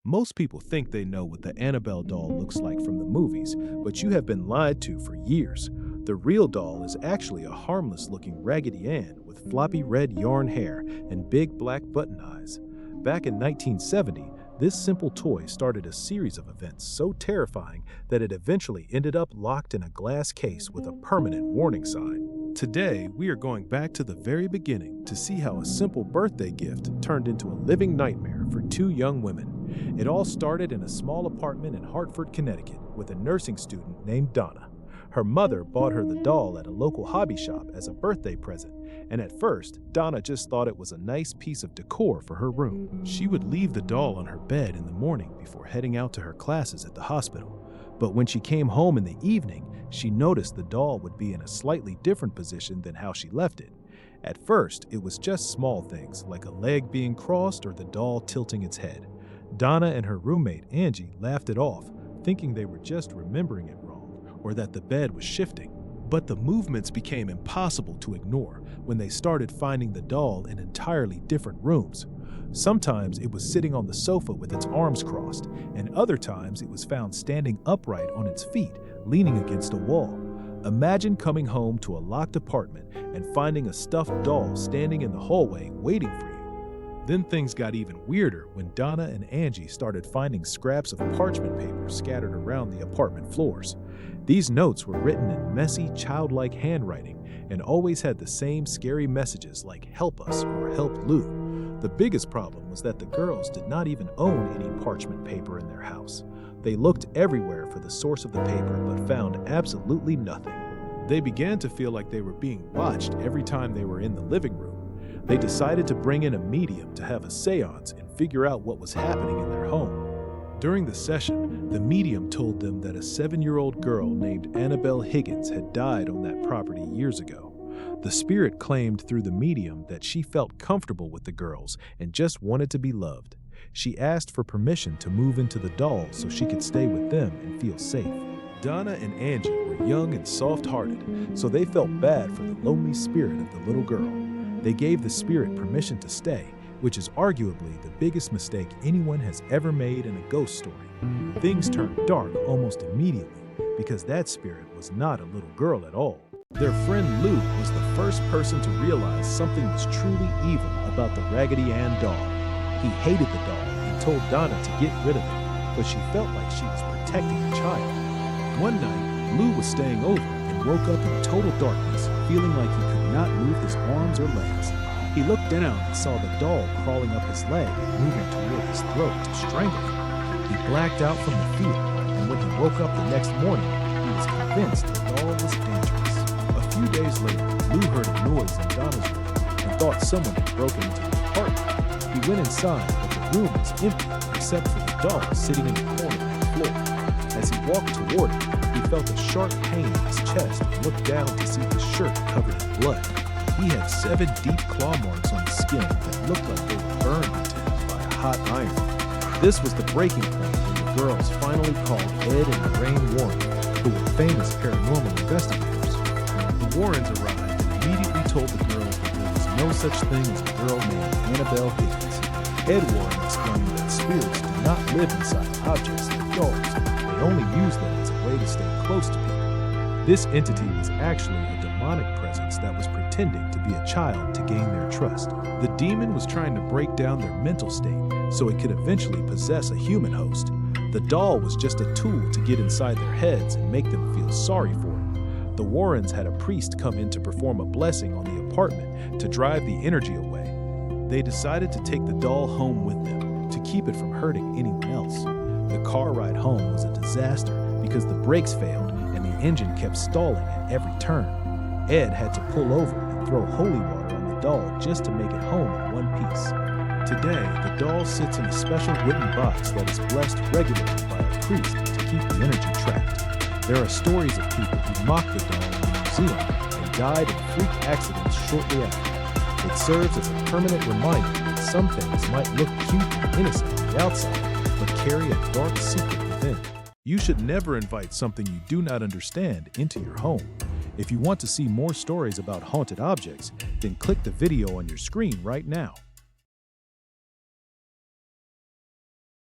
Most people think they know what the Annabelle doll looks like from the movies, but you have been lied to for years. The real doll is actually a harmless-looking Raggedy Ann with floppy red yarn hair and big black button eyes. Back in 1970, this simple toy started a series of events so terrifying that it eventually ended up locked in a glass case with a permanent warning sign. Today, we are going back to the very beginning to see how a simple birthday gift turned into a living nightmare for two young women. It all started in a small apartment in Hartford, Connecticut, with a nursing student named Donna. Her mother bought her the doll at a local hobby shop as a birthday present, and at first, Donna just thought it was a nice piece of decor for her room. She would leave the doll on her bed in the morning before heading out to her classes at the hospital. But when she came home in the evening, she noticed the doll would be in a slightly different position than how she left it. At first, it was just small things, like a leg being crossed or the doll tilting its head. Donna and her roommate, Angie, laughed it off, thinking they were just remembering it wrong, or that the bed was shifting. But the movements became impossible to ignore when they started finding the doll in entirely different rooms. Sometimes it was sitting on the sofa with its arms crossed, and other times it was found standing upright on its feet, leaning against a wall. Imagine coming home to a locked apartment and finding a stuffed doll standing in the hallway waiting for you. Then things got even weirder when Donna and Angie started finding scraps of parchment paper scattered around the apartment floors. These notes were written in messy, childlike handwriting and always had the same scary messages like "Help us" or "Help Lou." The biggest problem was that the girls did not even own any parchment paper in their house. They looked everywhere for the source of the paper but found absolutely nothing. They began to feel like they were being watched every time they were in the living room. They decided to bring in a medium to have a seance and figure out what was happening in their home. During the session, the medium told them that a 7-year-old girl named Annabelle Higgins had died on that property years ago. The spirit claimed through the medium that she felt comfortable with the girls and just wanted to be loved. She asked for permission to move into the doll so she could stay with them and feel safe. Donna and Angie were young and soft-hearted, so they felt bad for the lonely spirit of the little girl. They gave the spirit permission to stay, which is arguably the biggest mistake anyone has ever made in a ghost story. Things turned dark almost immediately because that spirit was not a little girl at all. Their friend Lou was the first person to realize something was truly evil about the Raggedy Ann doll. He hated the doll and told Donna to get rid of it, but she felt like she was protecting the child. One night, Lou was staying over and woke up in total darkness, feeling like he could not move his arms or legs. He looked down and saw the doll crawling up his leg and moving toward his throat to strangle him. He blacked out from the fear, and when he woke up the next morning, he was convinced the doll was dangerous. A few days later, Lou heard a noise in Donna's room and thought someone had broken into the apartment. He went inside, but the room was empty except for the doll sitting in the corner of the floor. As he walked toward it, he felt a sharp pain in his chest and looked down to see his shirt covered in blood. He had 7 deep claw marks on his skin that looked like they were burned into him by a hot iron. This was the breaking point when the girls finally called Ed and Lorraine Warren, who were famous paranormal investigators. The Warrens arrived and immediately told the girls that there was no such thing as a girl named Annabelle Higgins. Ed Warren explained that spirits do not live inside objects like dolls. They only use them as a way to stay close to people. This entity was actually a demonic presence that was pretending to be a child to gain their trust. The demon was trying to break down their mental state so it could eventually possess a human host. The doll was just a tool to get inside their heads and make them feel sorry for it. The Warrens had a priest come in to perform a blessing on the apartment to drive the energy away. They decided to take the doll home with them to keep it from hurting anyone else. The car ride home was a disaster because the brakes failed and the engine kept stalling at every turn. Ed had to pull over and throw holy water on the doll just to make it home in one piece. Today, the doll sits in a special wooden box that is blessed regularly by a priest to keep the energy trapped. There are stories of people who mocked the doll in the museum and died in freak accidents shortly after. It serves as a permanent reminder that some things might look cute and innocent on the outside, but carry a dark secret within. You should never invite something you do not understand into your home. If you want to see more stories about haunted objects, then click the video on your screen right now.